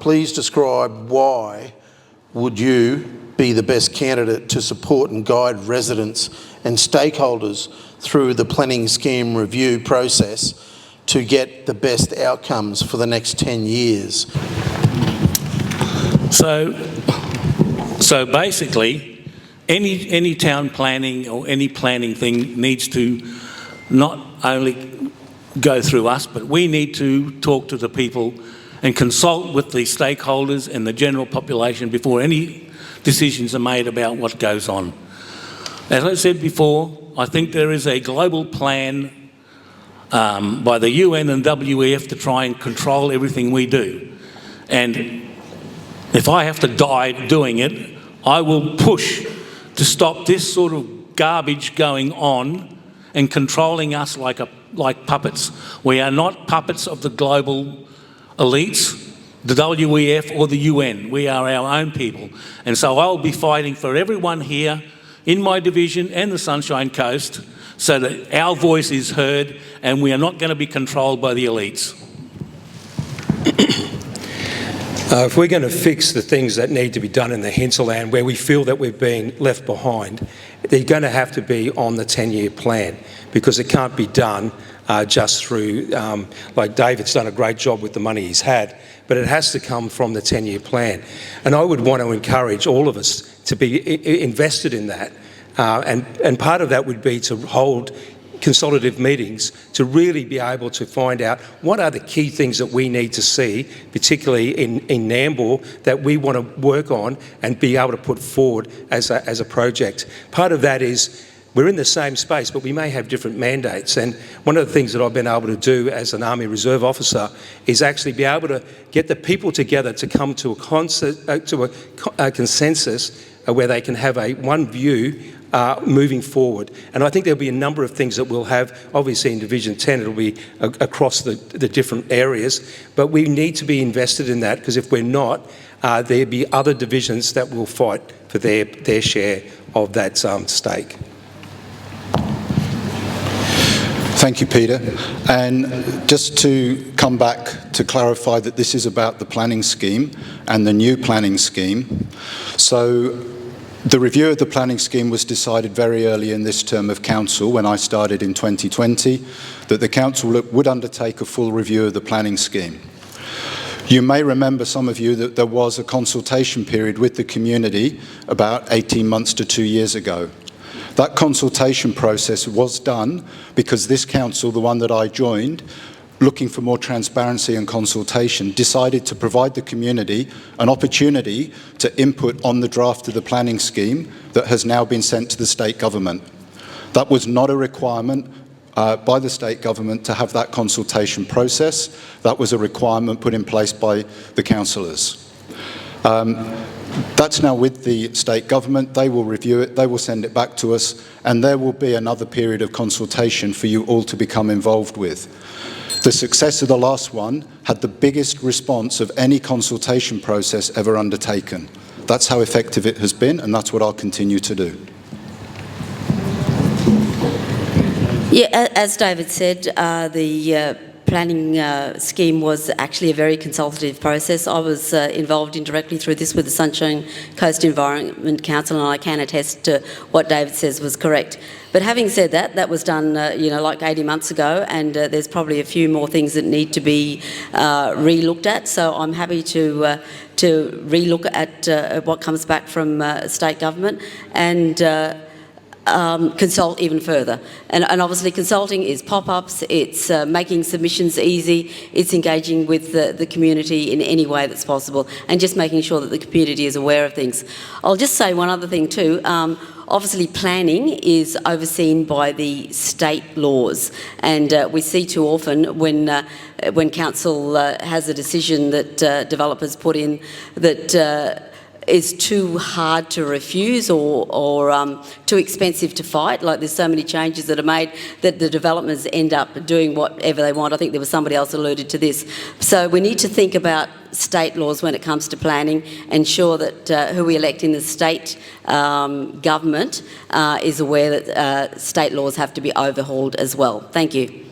Please describe why would you be the best candidate to support and guide residents and stakeholders through the planning scheme review process to get the best outcomes for the next 10 years? So basically, any town planning or any planning thing needs to not only go through us, but we need to talk to the people and consult with the stakeholders and the general population before any decisions are made about what goes on. As I said before, I think there is a global plan by the UN and WEF to try and control everything we do. And if I have to die doing it, I will push to stop this sort of garbage going on and controlling us like puppets. We are not puppets of the global elites, the WEF or the UN. We are our own people. And so I'll be fighting for everyone here in my division and the Sunshine Coast so that our voice is heard and we are not going to be controlled by the elites. If we're going to fix the things that need to be done in the hinterland where we feel that we've been left behind, they're going to have to be on the 10-year plan, because it can't be done just through, like David's done a great job with the money he's had, but it has to come from the 10-year plan. And I would want to encourage all of us to be invested in that. And part of that would be to hold consultative meetings to really be able to find out what are the key things that we need to see, particularly in Nambour, that we want to work on and be able to put forward as a project. Part of that is we're in the same space, but we may have different mandates. And one of the things that I've been able to do as an Army Reserve officer is actually be able to get the people together to come to a consensus where they can have one view moving forward. And I think there'll be a number of things that we'll have. Obviously in Division 10 it'll be across the different areas, but we need to be invested in that, because if we're not, there'll be other divisions that will fight for their share of that stake. Thank you, Peter. And just to come back to clarify that this is about the planning scheme and the new planning scheme. So the review of the planning scheme was decided very early in this term of council, when I started in 2020, that the council would undertake a full review of the planning scheme. You may remember, some of you, that there was a consultation period with the community about 18 months to 2 years ago. That consultation process was done because this council, the one that I joined, looking for more transparency and consultation, decided to provide the community an opportunity to input on the draft of the planning scheme that has now been sent to the state government. That was not a requirement by the state government to have that consultation process. That was a requirement put in place by the councillors. That's now with the state government. They will review it, they will send it back to us, and there will be another period of consultation for you all to become involved with. The success of the last one had the biggest response of any consultation process ever undertaken. That's how effective it has been, and that's what I'll continue to do. Yeah, as David said, the planning scheme was actually a very consultative process. I was involved indirectly through this with the Sunshine Coast Environment Council, and I can attest to what David says was correct. But having said that, that was done, like 80 months ago, and there's probably a few more things that need to be re-looked at. So I'm happy to re-look at what comes back from state government and consult even further. And obviously consulting is pop-ups, it's making submissions easy, it's engaging with the community in any way that's possible, and just making sure that the community is aware of things. I'll just say one other thing too. Obviously planning is overseen by the state laws, and we see too often when council has a decision that developers put in that is too hard to refuse or too expensive to fight. Like, there's so many changes that are made that the developers end up doing whatever they want. I think there was somebody else alluded to this. So we need to think about state laws when it comes to planning, ensure that who we elect in the state government is aware that state laws have to be overhauled as well. Thank you.